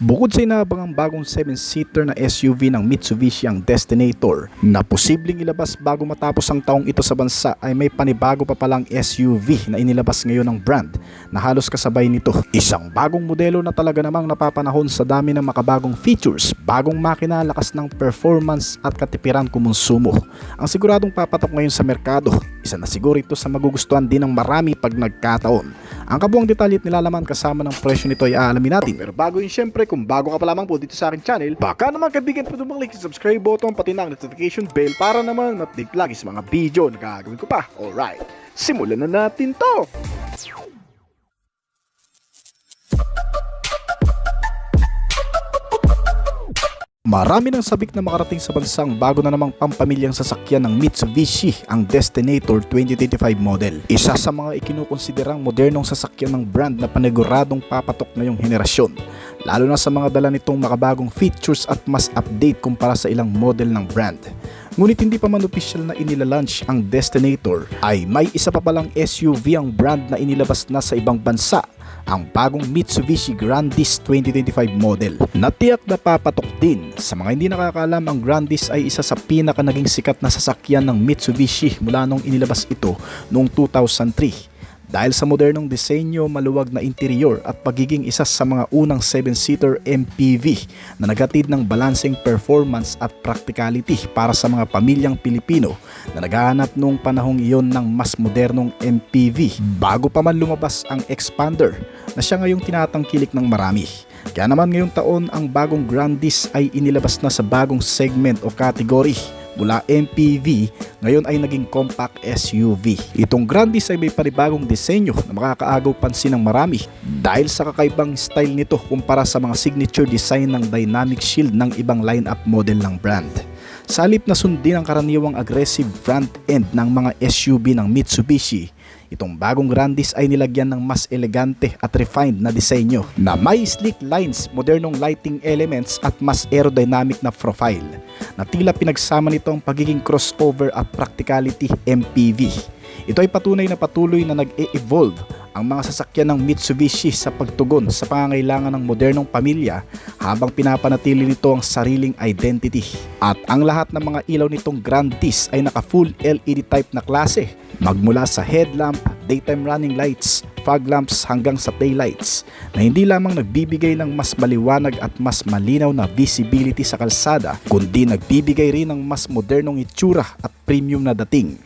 Bukod sa inaabangang bagong 7-seater na SUV ng Mitsubishi ang Destinator na posibleng ilabas bago matapos ang taong ito sa bansa, ay may panibago pa palang SUV na inilabas ngayon ng brand na halos kasabay nito. Isang bagong modelo na talaga namang napapanahon sa dami ng makabagong features, bagong makina, lakas ng performance at katipiran kumonsumo. Ang siguradong papatok ngayon sa merkado, isa na siguro ito sa magugustuhan din ng marami pag nagkataon. Ang kabuang detalye at nilalaman kasama ng presyo nito ay aalamin natin. Pero bago yun, syempre, kung bago ka pa lamang po dito sa aking channel, baka naman kaibigan po tumang-click sa subscribe button pati na ang notification bell para naman update lagi sa mga video na gagawin ko pa. Alright, simulan na natin to! Marami nang sabik na makarating sa bansang bago na namang pampamilyang sasakyan ng Mitsubishi ang Destinator 2025 model. Isa sa mga ikinukonsiderang modernong sasakyan ng brand na paniguradong papatok ngayong henerasyon, lalo na sa mga dala nitong makabagong features at mas update kumpara sa ilang model ng brand. Ngunit hindi pa man opisyal na inilaunch ang Destinator, ay may isa pa palang SUV ang brand na inilabas na sa ibang bansa, ang bagong Mitsubishi Grandis 2025 model. Natiyak na papatok din. Sa mga hindi nakakaalam, ang Grandis ay isa sa pinaka naging sikat na sasakyan ng Mitsubishi mula nung inilabas ito noong 2003. Dahil sa modernong disenyo, maluwag na interior at pagiging isa sa mga unang 7-seater MPV na naghatid ng balancing performance at practicality para sa mga pamilyang Pilipino na naghahanap noong panahong iyon ng mas modernong MPV bago pa man lumabas ang Expander na siya ngayong tinatangkilik ng marami. Kaya naman ngayong taon, ang bagong Grandis ay inilabas na sa bagong segment o category. Mula MPV, ngayon ay naging compact SUV. Itong Grandis ay may panibagong disenyo na makakaagaw pansin ng marami dahil sa kakaibang style nito kumpara sa mga signature design ng dynamic shield ng ibang lineup model ng brand. Sa halip na sundin ang karaniwang aggressive front end ng mga SUV ng Mitsubishi, itong bagong Grandis ay nilagyan ng mas elegante at refined na disenyo na may sleek lines, modernong lighting elements at mas aerodynamic na profile na tila pinagsama nito ang pagiging crossover at practicality MPV. Ito ay patunay na patuloy na nag-e-evolve ang mga sasakyan ng Mitsubishi sa pagtugon sa pangangailangan ng modernong pamilya habang pinapanatili nito ang sariling identity. At ang lahat ng mga ilaw nitong Grandis ay naka full LED type na klase, magmula sa headlamp, daytime running lights, fog lamps hanggang sa taillights, na hindi lamang nagbibigay ng mas maliwanag at mas malinaw na visibility sa kalsada, kundi nagbibigay rin ng mas modernong itsura at premium na dating.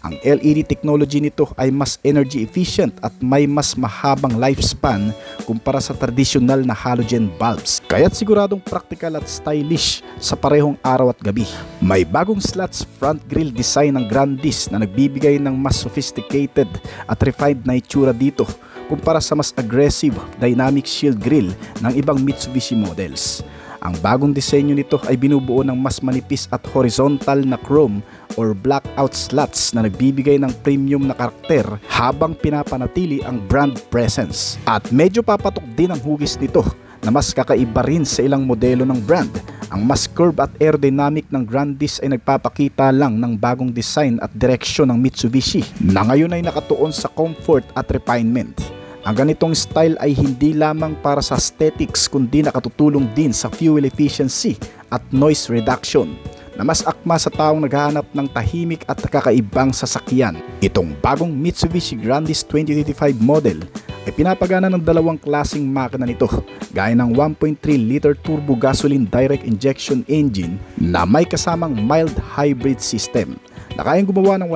Ang LED technology nito ay mas energy efficient at may mas mahabang lifespan kumpara sa tradisyonal na halogen bulbs. Kaya't siguradong practical at stylish sa parehong araw at gabi. May bagong slats front grille design ng Grandis na nagbibigay ng mas sophisticated at refined na itsura dito kumpara sa mas aggressive dynamic shield grille ng ibang Mitsubishi models. Ang bagong disenyo nito ay binubuo ng mas manipis at horizontal na chrome or blackout slats na nagbibigay ng premium na karakter habang pinapanatili ang brand presence. At medyo papatok din ang hugis nito na mas kakaiba rin sa ilang modelo ng brand. Ang mas curve at aerodynamic ng Grandis ay nagpapakita lang ng bagong design at direksyon ng Mitsubishi na ngayon ay nakatuon sa comfort at refinement. Ang ganitong style ay hindi lamang para sa aesthetics kundi nakatutulong din sa fuel efficiency at noise reduction na mas akma sa taong naghahanap ng tahimik at kakaibang sasakyan. Itong bagong Mitsubishi Grandis 2025 model ay pinapagana ng dalawang klaseng makina nito, gaya ng 1.3 liter turbo gasoline direct injection engine na may kasamang mild hybrid system na kayang gumawa ng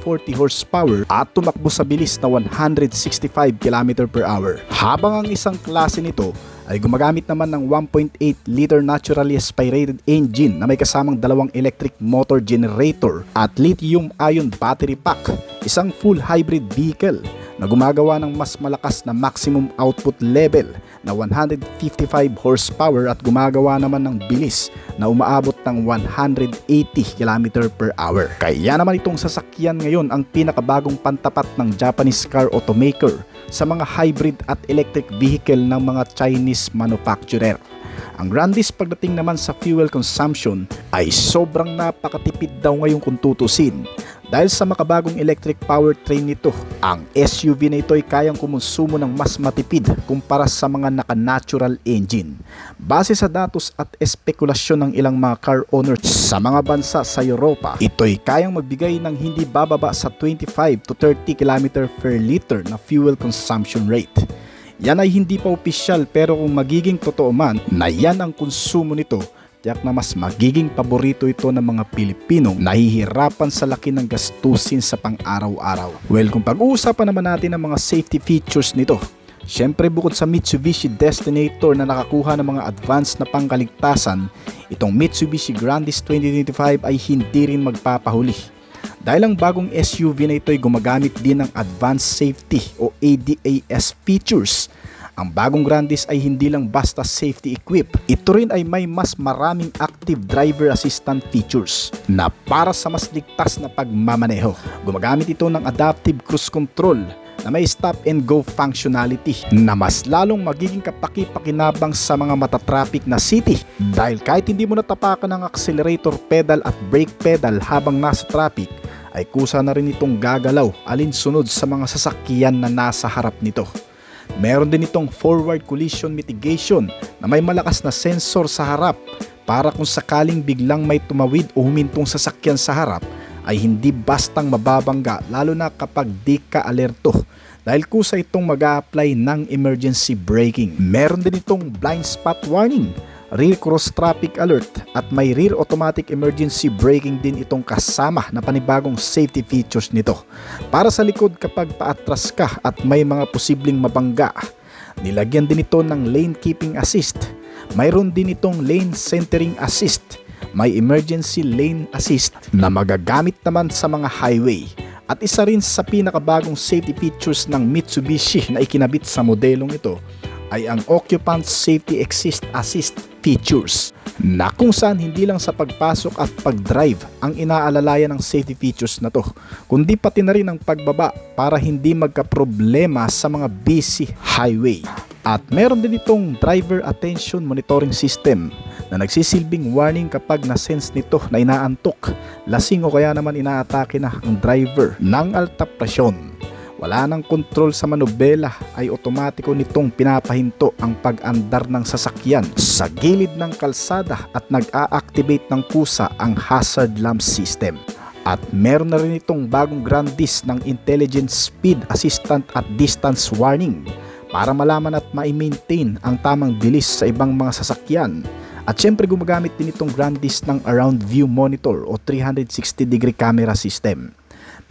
140 horsepower at tumakbo sa bilis na 165 km per hour. Habang ang isang klase nito ay gumagamit naman ng 1.8 liter naturally aspirated engine na may kasamang dalawang electric motor generator at lithium-ion battery pack, isang full hybrid vehicle na gumagawa ng mas malakas na maximum output level na 155 horsepower at gumagawa naman ng bilis na umaabot ng 180 km per hour. Kaya naman itong sasakyan ngayon ang pinakabagong pantapat ng Japanese car automaker sa mga hybrid at electric vehicle ng mga Chinese manufacturer. Ang Grandis pagdating naman sa fuel consumption ay sobrang napakatipid daw ngayon kung tutusin Dahil sa makabagong electric powertrain nito, ang SUV na ito ay kayang kumonsumo ng mas matipid kumpara sa mga naka-natural engine. Base sa datos at espekulasyon ng ilang mga car owners sa mga bansa sa Europa, ito ay kayang magbigay ng hindi bababa sa 25 to 30 km per liter na fuel consumption rate. Yan ay hindi pa opisyal, pero kung magiging totoo man na yan ang konsumo nito, tiyak na mas magiging paborito ito ng mga Pilipinong nahihirapan sa laki ng gastusin sa pang-araw-araw. Well, kung pag-uusapan naman natin ang mga safety features nito, syempre bukod sa Mitsubishi Destinator na nakakuha ng mga advanced na pangkaligtasan, itong Mitsubishi Grandis 2025 ay hindi rin magpapahuli. Dahil ang bagong SUV na ito ay gumagamit din ng Advanced Safety o ADAS features. Ang bagong Grandis ay hindi lang basta safety equipped, ito rin ay may mas maraming active driver assistant features na para sa mas ligtas na pagmamaneho. Gumagamit ito ng adaptive cruise control na may stop and go functionality na mas lalong magiging kapaki-pakinabang sa mga matatraffic na city, dahil kahit hindi mo natapakan ng accelerator pedal at brake pedal habang nasa traffic, ay kusa na rin itong gagalaw alinsunod sa mga sasakyan na nasa harap nito. Meron din itong forward collision mitigation na may malakas na sensor sa harap para kung sakaling biglang may tumawid o humintong sasakyan sa harap ay hindi bastang mababangga, lalo na kapag di ka alerto, dahil kusa itong mag-a-apply ng emergency braking. Meron din itong blind spot warning, rear cross traffic alert at may rear automatic emergency braking din itong kasama na panibagong safety features nito para sa likod kapag paatras ka at may mga posibleng mabangga. Nilagyan din ito ng lane keeping assist, mayroon din itong lane centering assist, may emergency lane assist na magagamit naman sa mga highway. At isa rin sa pinakabagong safety features ng Mitsubishi na ikinabit sa modelong ito ay ang Occupant Safety Exit Assist features, na kung saan hindi lang sa pagpasok at pag-drive ang inaalalayan ng safety features na to, kundi pati na rin ang pagbaba para hindi magkaproblema sa mga busy highway. At meron din itong driver attention monitoring system na nagsisilbing warning kapag na-sense nito na inaantok, lasing o kaya naman inaatake na ang driver ng alta presyon. Wala nang kontrol sa manubela, ay otomatiko nitong pinapahinto ang pag-andar ng sasakyan sa gilid ng kalsada at nag-a-activate ng kusa ang hazard lamp system. At meron na rin itong bagong Grandis ng Intelligent Speed Assistant at Distance Warning para malaman at ma-maintain ang tamang bilis sa ibang mga sasakyan. At syempre gumagamit din itong Grandis ng Around View Monitor o 360-degree camera system.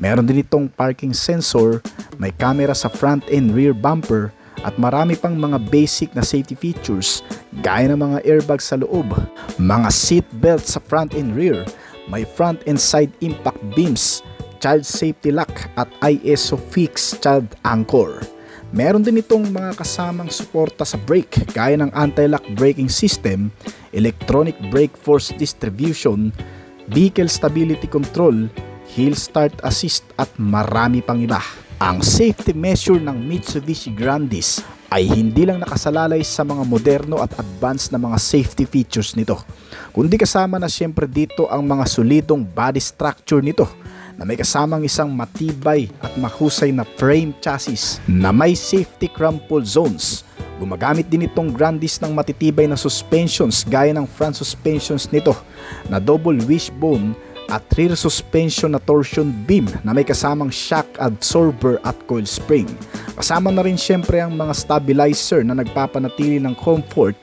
Meron din itong parking sensor, may camera sa front and rear bumper at marami pang mga basic na safety features gaya ng mga airbag sa loob, mga seat belt sa front and rear, may front and side impact beams, child safety lock at ISO fixed child anchor. Meron din itong mga kasamang suporta sa brake gaya ng anti-lock braking system, electronic brake force distribution, vehicle stability control, hill start assist at marami pang iba. Ang safety measure ng Mitsubishi Grandis ay hindi lang nakasalalay sa mga moderno at advanced na mga safety features nito, kundi kasama na syempre dito ang mga solidong body structure nito na may kasamang isang matibay at mahusay na frame chassis na may safety crumple zones. Gumagamit din itong Grandis ng matitibay na suspensions gaya ng front suspensions nito na double wishbone at rear suspension na torsion beam na may kasamang shock absorber at coil spring. Kasama na rin syempre ang mga stabilizer na nagpapanatili ng comfort,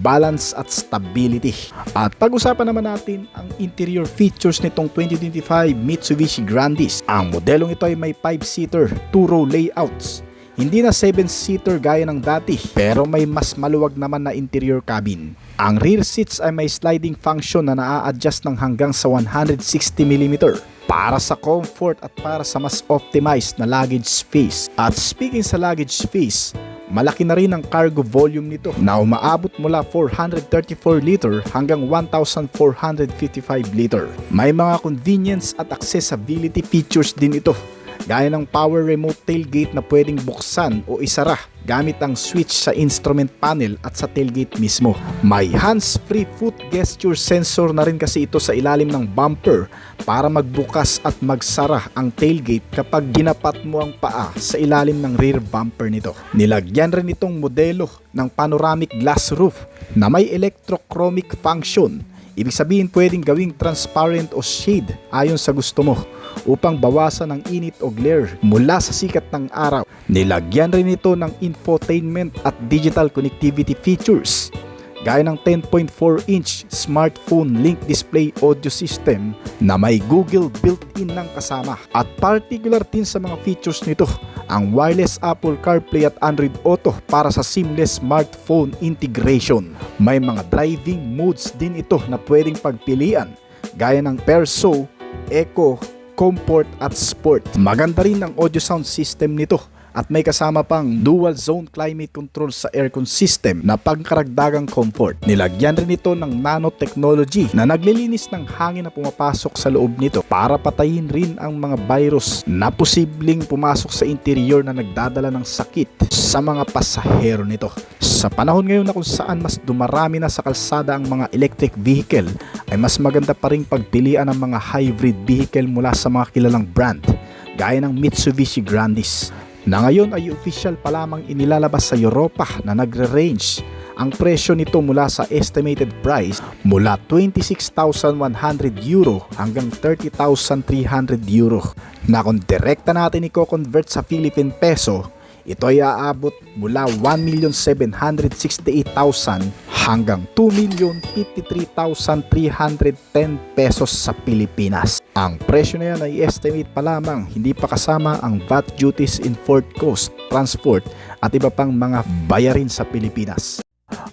balance at stability. At pag-usapan naman natin ang interior features nitong 2025 Mitsubishi Grandis. Ang modelong ito ay may 5-seater, 2-row layouts. Hindi na 7-seater gaya ng dati, pero may mas maluwag naman na interior cabin. Ang rear seats ay may sliding function na naa-adjust ng hanggang sa 160mm para sa comfort at para sa mas optimized na luggage space. At speaking sa luggage space, malaki na rin ang cargo volume nito na umaabot mula 434 liter hanggang 1,455 liter. May mga convenience at accessibility features din ito gaya ng power remote tailgate na pwedeng buksan o isara gamit ang switch sa instrument panel at sa tailgate mismo. May hands-free foot gesture sensor na rin kasi ito sa ilalim ng bumper para magbukas at magsara ang tailgate kapag ginapat mo ang paa sa ilalim ng rear bumper nito. Nilagyan rin itong modelo ng panoramic glass roof na may electrochromic function. Ibig sabihin pwedeng gawing transparent o shade ayon sa gusto mo upang bawasan ang init o glare mula sa sikat ng araw. Nilagyan rin ito ng infotainment at digital connectivity features gaya ng 10.4-inch smartphone link display audio system na may Google built-in ng kasama. At particular din sa mga features nito ang wireless Apple CarPlay at Android Auto para sa seamless smartphone integration. May mga driving modes din ito na pwedeng pagpilian gaya ng Perso, Eco, Comfort at Sport. Maganda rin ang audio sound system nito at may kasama pang dual zone climate control sa aircon system na pangkaragdagang comfort. Nilagyan rin ito ng nanotechnology na naglilinis ng hangin na pumapasok sa loob nito para patayin rin ang mga virus na posibleng pumasok sa interior na nagdadala ng sakit sa mga pasahero nito. Sa panahon ngayon na kung saan mas dumarami na sa kalsada ang mga electric vehicle, ay mas maganda pa ring pagpilian ng mga hybrid vehicle mula sa mga kilalang brand gaya ng Mitsubishi Grandis na ngayon ay official pa lamang inilalabas sa Europa na nagre-range ang presyo nito mula sa estimated price mula 26,100 euro hanggang 30,300 euro na kung direkta natin i-convert sa Philippine peso, ito ay aabot mula 1,768,000 hanggang 2,053,310 pesos sa Pilipinas. Ang presyo na yan ay estimate pa lamang, hindi pa kasama ang VAT duties, import cost, transport at iba pang mga bayarin sa Pilipinas.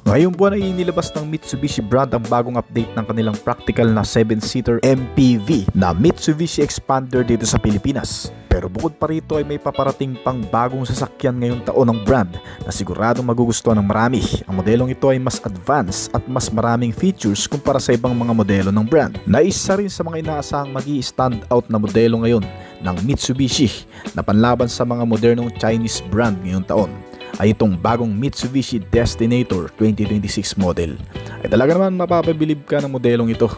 Ngayong buwan ay inilabas ng Mitsubishi brand ang bagong update ng kanilang practical na 7-seater MPV na Mitsubishi Expander dito sa Pilipinas. Pero bukod pa rito ay may paparating pang bagong sasakyan ngayong taon ng brand na siguradong magugustuhan ng marami. Ang modelong ito ay mas advanced at mas maraming features kumpara sa ibang mga modelo ng brand. Na isa rin sa mga inaasahang magi-stand out na modelo ngayon ng Mitsubishi na panlaban sa mga modernong Chinese brand ngayong taon ay itong bagong Mitsubishi Destinator 2026 model. Ay talaga naman mapapabilib ka ng modelong ito.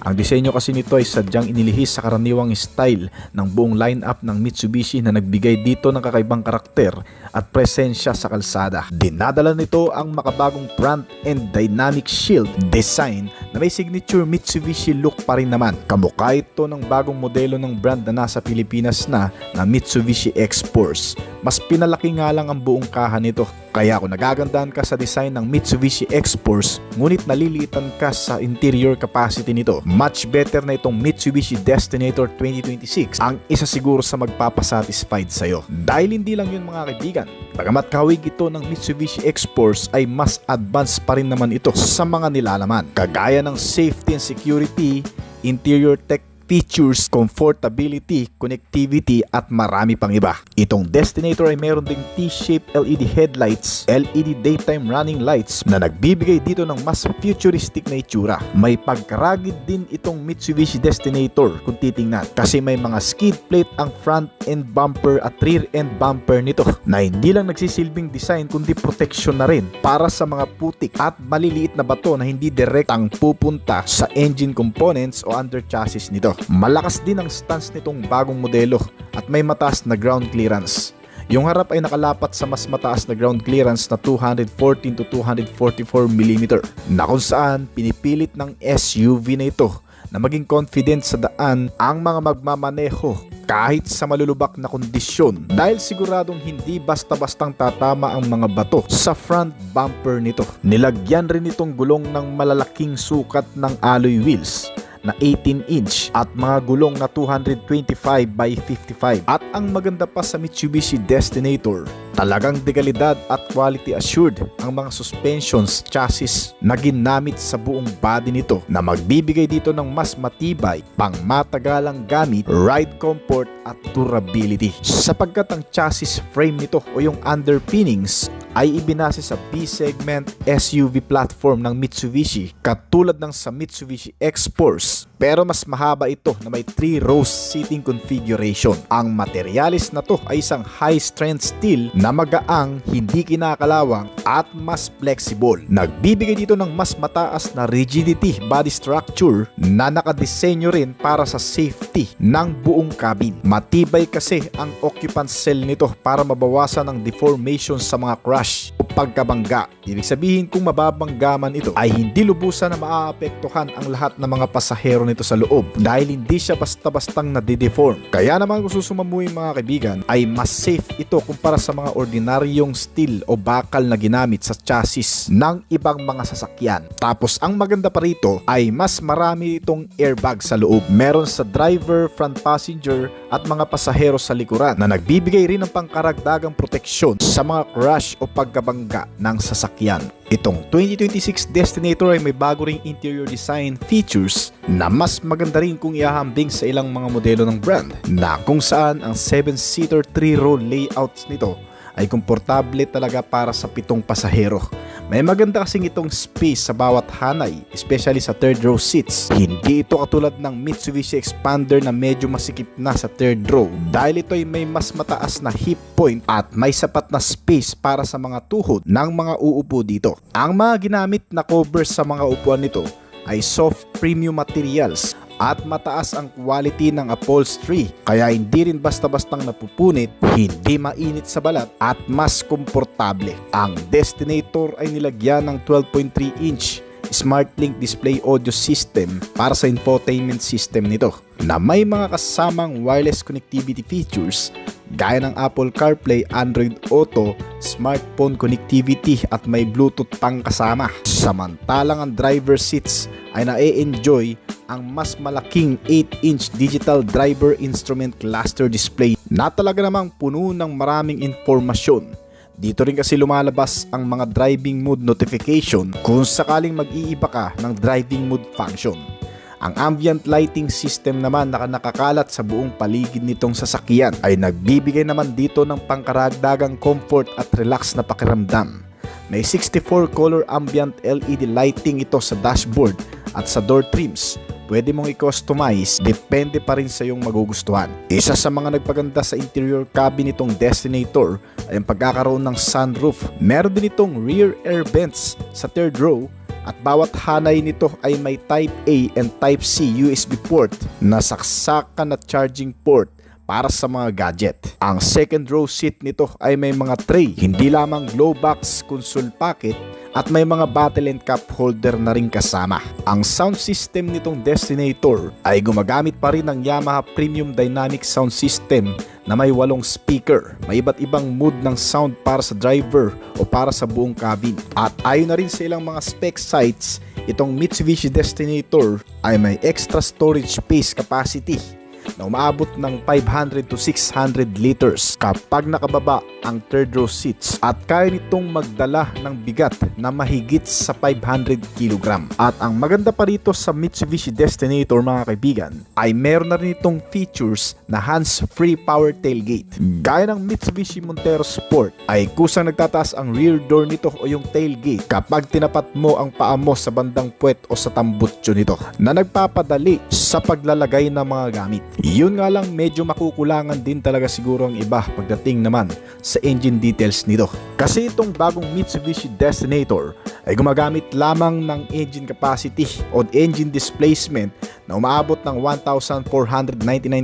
Ang disenyo kasi nito ay sadyang inilihis sa karaniwang style ng buong lineup ng Mitsubishi na nagbigay dito ng kakaibang karakter at presensya sa kalsada. Dinadala nito ang makabagong front and dynamic shield design na may signature Mitsubishi look pa rin naman. Kamukha ito ng bagong modelo ng brand na nasa Pilipinas na Mitsubishi X-Force. Mas pinalaki nga lang ang buong kaha nito. Kaya kung nagagandahan ka sa design ng Mitsubishi X-Force ngunit nalilitan ka sa interior capacity nito, much better na itong Mitsubishi Destinator 2026 ang isa siguro sa magpapasatisfied sa'yo. Dahil hindi lang yun mga kaibigan, bagamat kahawig ito ng Mitsubishi X-Force ay mas advanced pa rin naman ito sa mga nilalaman. Kagaya ng safety and security, interior tech features, comfortability, connectivity at marami pang iba. Itong Destinator ay meron ding T-shaped LED headlights, LED daytime running lights na nagbibigay dito ng mas futuristic na itsura. May pagkaragid din itong Mitsubishi Destinator kung titingnan kasi may mga skid plate ang front end bumper at rear end bumper nito na hindi lang nagsisilbing design kundi protection na rin para sa mga putik at maliliit na bato na hindi direktang pupunta sa engine components o under chassis nito. Malakas din ang stance nitong bagong modelo at may mataas na ground clearance. Yung harap ay nakalapat sa mas mataas na ground clearance na 214 to 244 mm na kung saan pinipilit ng SUV na ito na maging confident sa daan ang mga magmamaneho kahit sa malulubak na kondisyon dahil siguradong hindi basta-bastang tatama ang mga bato sa front bumper nito. Nilagyan rin itong gulong ng malalaking sukat ng alloy wheels na 18-inch at mga gulong na 225 by 55. At ang maganda pa sa Mitsubishi Destinator, talagang dekalidad at quality assured ang mga suspensions chassis na ginamit sa buong body nito na magbibigay dito ng mas matibay, pang matagalang gamit, ride comfort at durability. Sapagkat ang chassis frame nito o yung underpinnings ay ibinase sa B-segment SUV platform ng Mitsubishi katulad ng sa Mitsubishi X-Force pero mas mahaba ito na may 3 rows seating configuration. Ang materyales na to ay isang high strength steel na magaang, hindi kinakalawang at mas flexible. Nagbibigay dito ng mas mataas na rigidity body structure na nakadisenyo rin para sa safety ng buong cabin. Matibay kasi ang occupant cell nito para mabawasan ang deformation sa mga crash o pagkabangga. Ibig sabihin kung mababangga man ito ay hindi lubusan na maaapektuhan ang lahat ng mga pasahero nito sa loob dahil hindi siya basta-bastang nadideform. Kaya naman kung susumamuhin mga kaibigan ay mas safe ito kumpara sa mga ordinaryong steel o bakal na ginamit sa chassis ng ibang mga sasakyan. Tapos ang maganda pa rito ay mas marami itong airbag sa loob. Meron sa driver, front passenger at mga pasahero sa likuran na nagbibigay rin ng pangkaragdagang proteksyon sa mga crash o pagkabangga ng sasakyan. Itong 2026 Destinator ay may bago ring interior design features na mas maganda rin kung ihahambing sa ilang mga modelo ng brand, na kung saan ang 7-seater 3-row layouts nito ay komportable talaga para sa 7 pasahero. May maganda kasing itong space sa bawat hanay, especially sa 3rd row seats. Hindi ito katulad ng Mitsubishi Expander na medyo masikip na sa 3rd row dahil ito ay may mas mataas na hip point at may sapat na space para sa mga tuhod ng mga uupo dito. Ang mga ginamit na covers sa mga upuan nito ay soft premium materials at mataas ang quality ng upholstery, kaya hindi rin basta-bastang napupunit, hindi mainit sa balat at mas komportable. Ang Destinator ay nilagyan ng 12.3-inch SmartLink display audio system para sa infotainment system nito na may mga kasamang wireless connectivity features gaya ng Apple CarPlay, Android Auto, smartphone connectivity at may Bluetooth pang kasama. Samantalang ang driver seats ay na-enjoy ang mas malaking 8-inch digital driver instrument cluster display na talaga namang puno ng maraming informasyon. Dito rin kasi lumalabas ang mga driving mode notification kung sakaling mag-iiba ka ng driving mode function. Ang ambient lighting system naman na nakakalat sa buong paligid nitong sasakyan ay nagbibigay naman dito ng pangkaragdagang comfort at relax na pakiramdam. May 64 color ambient LED lighting ito sa dashboard at sa door trims. Pwede mong i-customize, depende pa rin sa iyong magugustuhan. Isa sa mga nagpaganda sa interior cabin nitong Destinator ay ang pagkakaroon ng sunroof. Meron din itong rear air vents sa 3rd row at bawat hanay nito ay may Type A and Type C USB port na saksakan na charging port para sa mga gadget. Ang 2nd row seat nito ay may mga tray, hindi lamang glow box, console pocket at may mga bottle and cup holder na rin kasama. Ang sound system nitong Destinator ay gumagamit pa rin ng Yamaha Premium Dynamic Sound System na may 8 speaker. May iba't ibang mood ng sound para sa driver o para sa buong cabin. At ayon na rin sa ilang mga spec sites, itong Mitsubishi Destinator ay may extra storage space capacity na umaabot ng 500 to 600 liters kapag nakababa ang 3rd row seats, at kaya nitong magdala ng bigat na mahigit sa 500 kg. At ang maganda pa rito sa Mitsubishi Destinator mga kaibigan ay meron na rin itong features na hands-free power tailgate. Gaya ng Mitsubishi Montero Sport ay kusang nagtataas ang rear door nito o yung tailgate kapag tinapat mo ang paa mo sa bandang puwet o sa tambutso nito na nagpapadali sa paglalagay ng mga gamit. Yun nga lang, medyo makukulangan din talaga siguro ang iba pagdating naman sa engine details nito. Kasi itong bagong Mitsubishi Destinator ay gumagamit lamang ng engine capacity o engine displacement na umaabot ng 1,499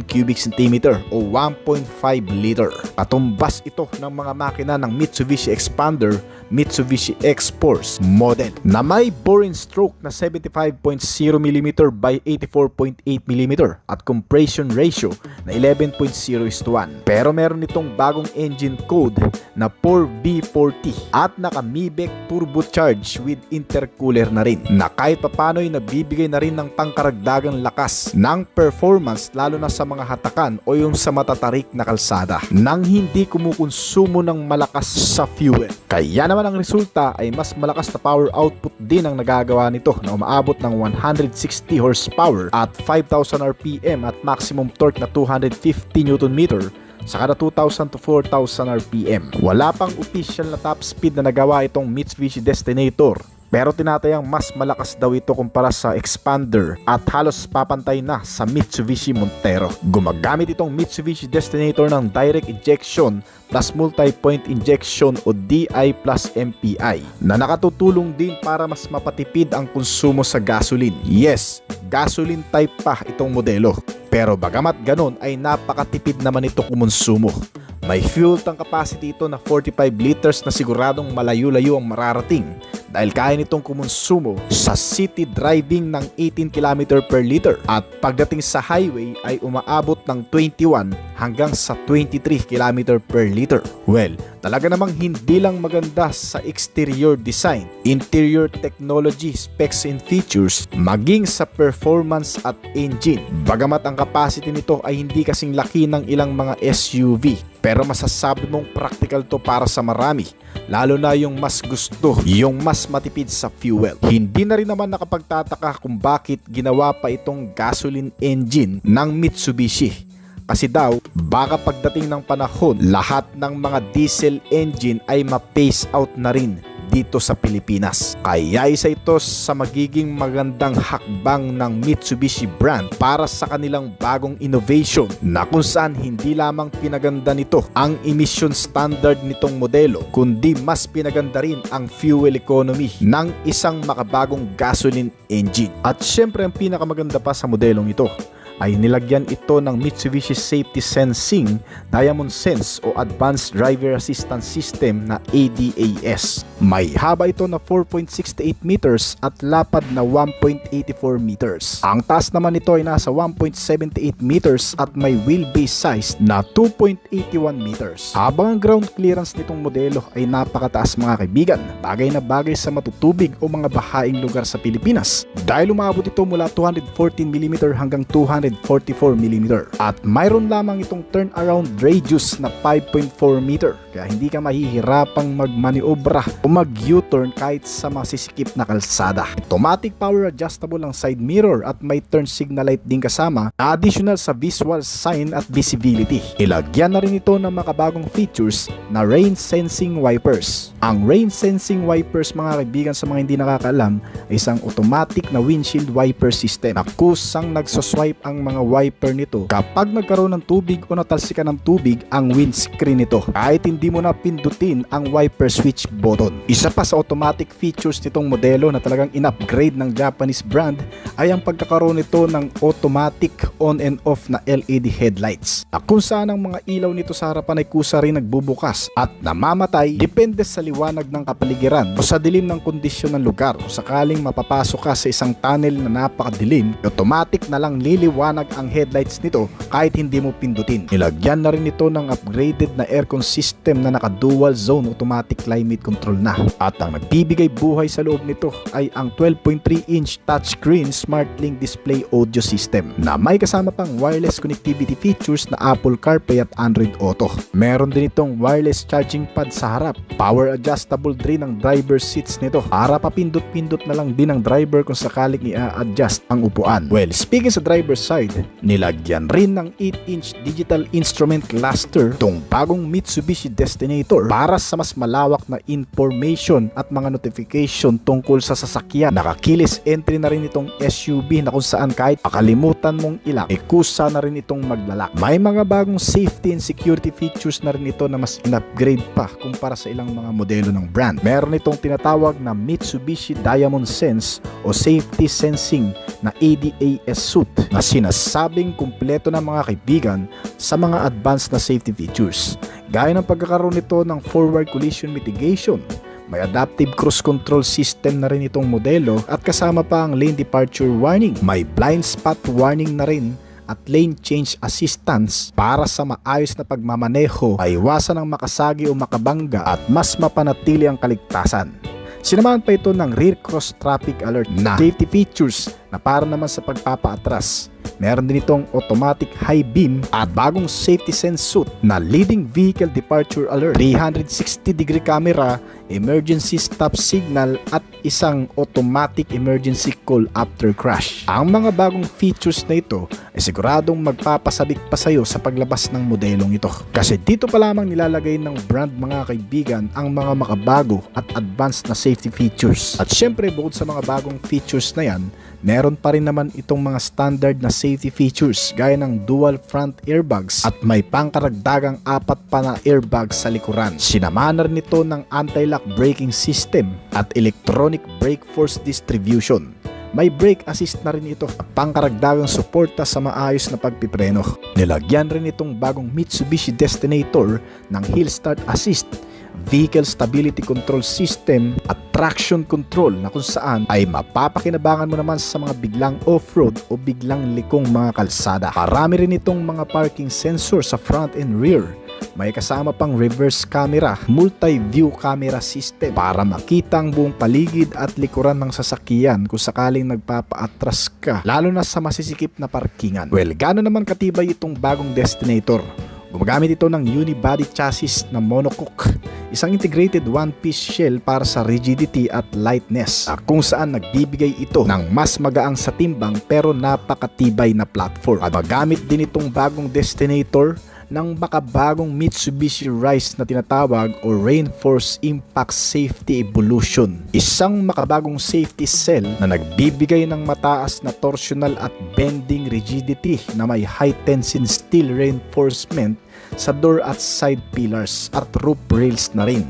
cubic centimeter o 1.5 liter. Patumbas ito ng mga makina ng Mitsubishi Expander, Mitsubishi X-Force model na may bore and stroke na 75.0 mm by 84.8 mm at compression ratio na 11.0:1. Pero meron itong bagong engine code na 4B40 at naka MIBEC turbocharge with intercooler na rin, na kahit papano'y nabibigay na rin ng pangkaragdagang lakas ng performance lalo na sa mga hatakan o yung sa matatarik na kalsada nang hindi kumukonsumo ng malakas sa fuel. Kaya naman ang resulta ay mas malakas na power output din ang nagagawa nito na umaabot ng 160 horsepower at 5,000 RPM at maximum torque na 250 Nm sa kada 2,000 to 4,000 RPM. Wala pang official na top speed na nagawa itong Mitsubishi Destinator, pero tinatayang mas malakas daw ito kumpara sa Expander at halos papantay na sa Mitsubishi Montero. Gumagamit itong Mitsubishi Destinator ng direct injection plus multi-point injection o DI plus MPI na nakatutulong din para mas mapatipid ang konsumo sa gasoline. Yes, gasoline type pa itong modelo. Pero bagamat ganon ay napakatipid naman ito kumonsumo. May fuel tank capacity ito na 45 liters na siguradong malayo-layo ang mararating dahil kaya nitong kumonsumo sa city driving ng 18 km per liter at pagdating sa highway ay umaabot ng 21 hanggang sa 23 km per liter. Well, talaga namang hindi lang maganda sa exterior design, interior technology, specs and features, maging sa performance at engine. Bagamat ang capacity nito ay hindi kasing laki ng ilang mga SUV, pero masasabi mong practical to para sa marami, lalo na yung mas gusto, yung mas matipid sa fuel. Hindi na rin naman nakapagtataka kung bakit ginawa pa itong gasoline engine ng Mitsubishi. Kasi daw, baka pagdating ng panahon, lahat ng mga diesel engine ay ma-phase out na rin dito sa Pilipinas. Kaya isa ito sa magiging magandang hakbang ng Mitsubishi brand para sa kanilang bagong innovation na kung saan hindi lamang pinaganda nito ang emission standard nitong modelo, kundi mas pinaganda rin ang fuel economy ng isang makabagong gasoline engine. At syempre ang pinakamaganda pa sa modelong ito ay nilagyan ito ng Mitsubishi Safety Sensing Diamond Sense o Advanced Driver Assistance System na ADAS. May haba ito na 4.68 meters at lapad na 1.84 meters. Ang taas naman nito ay nasa 1.78 meters at may wheelbase size na 2.81 meters. Habang ang ground clearance nitong modelo ay napakataas mga kaibigan, bagay na bagay sa matutubig o mga bahaing lugar sa Pilipinas dahil umabot ito mula 214mm hanggang 244mm at mayroon lamang itong turnaround radius na 5.4 meter kaya hindi ka mahihirapang magmaniobra o mag-U-turn kahit sa masisikip na kalsada. Automatic power adjustable ang side mirror at may turn signal light din kasama na additional sa visual sign at visibility. Ilagyan na rin ito ng makabagong features na rain sensing wipers. Ang rain sensing wipers mga kaibigan sa mga hindi nakakaalam ay isang automatic na windshield wiper system na kusang nagsoswipe ang mga wiper nito kapag nagkaroon ng tubig o natalsikan ng tubig ang windscreen nito kahit hindi mo na pindutin ang wiper switch button. Isa pa sa automatic features nitong modelo na talagang in-upgrade ng Japanese brand ay ang pagkakaroon nito ng automatic on and off na LED headlights na kung saan ang mga ilaw nito sa harapan ay kusa rin nagbubukas at namamatay depende sa liwanag ng kapaligiran o sa dilim ng kondisyon ng lugar. Kung sakaling mapapasok ka sa isang tunnel na napakadilim, automatic na lang liliwanag ang headlights nito kahit hindi mo pindutin. Nilagyan na rin ito ng upgraded na aircon system na naka-dual zone automatic climate control na. At ang nagbibigay buhay sa loob nito ay ang 12.3-inch touchscreen SmartLink display audio system na may kasama pang wireless connectivity features na Apple CarPlay at Android Auto. Meron din itong wireless charging pad sa harap. Power adjustable din ang driver seats nito para papindot-pindot na lang din ang driver kung sakaling i-adjust ang upuan. Well, speaking sa driver side, nilagyan rin ng 8-inch digital instrument cluster tong bagong Mitsubishi Destinator para sa mas malawak na information at mga notification tungkol sa sasakyan. Nakakilis entry na rin itong SUV na kung saan kahit makalimutan mong ilock, kusa na rin itong maglalak. May mga bagong safety and security features na rin ito na mas in-upgrade pa kumpara sa ilang mga modelo ng brand. Meron itong tinatawag na Mitsubishi Diamond Sense o Safety Sensing na ADAS suit na sinasabing kumpleto na mga kaibigan sa mga advanced na safety features. Gaya ng pagkakaroon nito ng forward collision mitigation, may adaptive cruise control system na rin itong modelo at kasama pa ang lane departure warning. May blind spot warning na rin at lane change assistance para sa maayos na pagmamaneho ay iwasan ang makasagi o makabangga at mas mapanatili ang kaligtasan. Sinamahan pa ito ng rear cross traffic alert na safety features na para naman sa pagpapaatras. Meron din itong automatic high beam at bagong safety sense suit na leading vehicle departure alert, 360-degree camera, emergency stop signal at isang automatic emergency call after crash. Ang mga bagong features na ito siguradong magpapasabik pa sa'yo sa paglabas ng modelong ito. Kasi dito pa lamang nilalagay ng brand mga kaibigan ang mga makabago at advanced na safety features. At syempre bukod sa mga bagong features na yan, meron pa rin naman itong mga standard na safety features gaya ng dual front airbags at may pangkaragdagang 4 pa na airbags sa likuran. Sinama na rin ito ng anti-lock braking system at electronic brake force distribution. May brake assist na rin ito at pangkaragdagang suporta sa maayos na pagpipreno. Nilagyan rin itong bagong Mitsubishi Destinator ng Hill Start Assist, Vehicle Stability Control System at Traction Control na kung saan ay mapapakinabangan mo naman sa mga biglang off-road o biglang likong mga kalsada. Marami rin itong mga parking sensor sa front and rear. May kasama pang reverse camera, multi-view camera system para makita ang buong paligid at likuran ng sasakyan kung sakaling nagpapaatras ka, lalo na sa masisikip na parkingan. Well, gano'n naman katibay itong bagong Destinator. Gumagamit ito ng unibody chassis na monocoque, isang integrated one-piece shell para sa rigidity at lightness, kung saan nagbibigay ito ng mas magaang sa timbang pero napakatibay na platform. At magamit din itong bagong Destinator ng makabagong Mitsubishi Rise na tinatawag o Reinforced Impact Safety Evolution, isang makabagong safety cell na nagbibigay ng mataas na torsional at bending rigidity na may high tension steel reinforcement sa door at side pillars at roof rails na rin.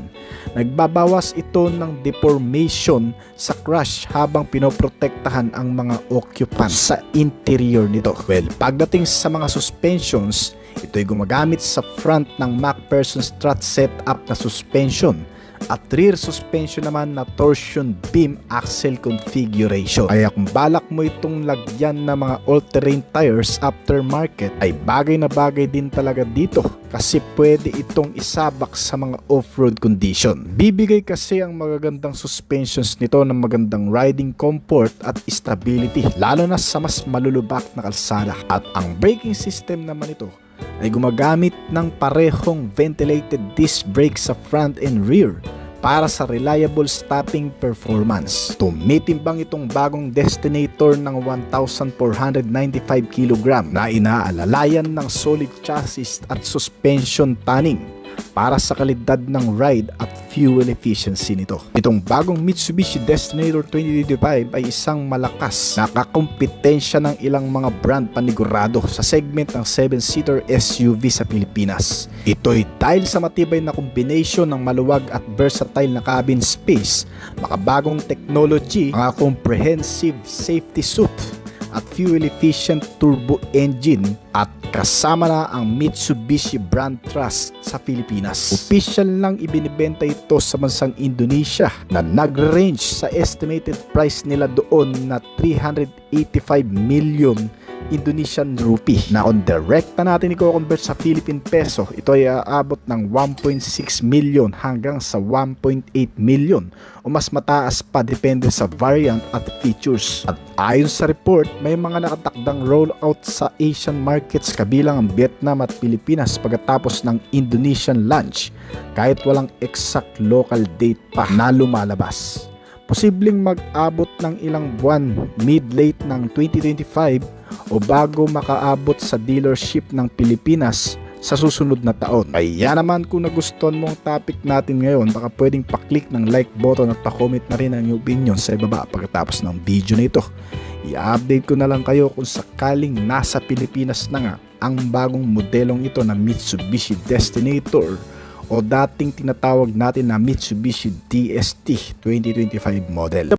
Nagbabawas ito ng deformation sa crash habang pinoprotektahan ang mga occupants sa interior nito. Well, pagdating sa mga suspensions, ito'y gumagamit sa front ng MacPherson strut setup na suspension at rear suspension naman na torsion beam axle configuration. Kaya kung balak mo itong lagyan ng mga all-terrain tires aftermarket, ay bagay na bagay din talaga dito kasi pwede itong isabak sa mga off-road condition. Bibigay kasi ang magagandang suspensions nito ng magandang riding comfort at stability, lalo na sa mas malulubak na kalsada. At ang braking system naman ito ay gumagamit ng parehong ventilated disc brake sa front and rear para sa reliable stopping performance. Tumitimbang itong bagong Destinator ng 1,495 kg na inaalalayan ng solid chassis at suspension tuning para sa kalidad ng ride at fuel efficiency nito. Itong bagong Mitsubishi Destinator 2025 ay isang malakas na kakumpetensya ng ilang mga brand panigurado sa segment ng 7-seater SUV sa Pilipinas. Ito'y dahil sa matibay na combination ng maluwag at versatile na cabin space, makabagong technology, mga comprehensive safety suite at fuel-efficient turbo engine at kasama na ang Mitsubishi brand trust sa Pilipinas. Official lang ibinibenta ito sa bansang Indonesia na nag-range sa estimated price nila doon na 385 million Indonesian rupee na on direkta natin i-convert sa Philippine peso, ito ay aabot ng 1.6 million hanggang sa 1.8 million o mas mataas pa depende sa variant at features. At ayon sa report, may mga nakatakdang rollout sa Asian markets kabilang ang Vietnam at Pilipinas pagkatapos ng Indonesian launch kahit walang exact local date pa na lumalabas. Posibleng mag-abot ng ilang buwan mid-late ng 2025 o bago makaabot sa dealership ng Pilipinas sa susunod na taon. Kaya naman kung nagustuhan mo ang topic natin ngayon, baka pwedeng pa-click ng like button at pa-comment na rin ang iyong opinion sa ibaba pagkatapos ng video na ito. I-update ko na lang kayo kung sakaling nasa Pilipinas na nga ang bagong modelong ito na Mitsubishi Destinator o dating tinatawag natin na Mitsubishi DST 2025 model.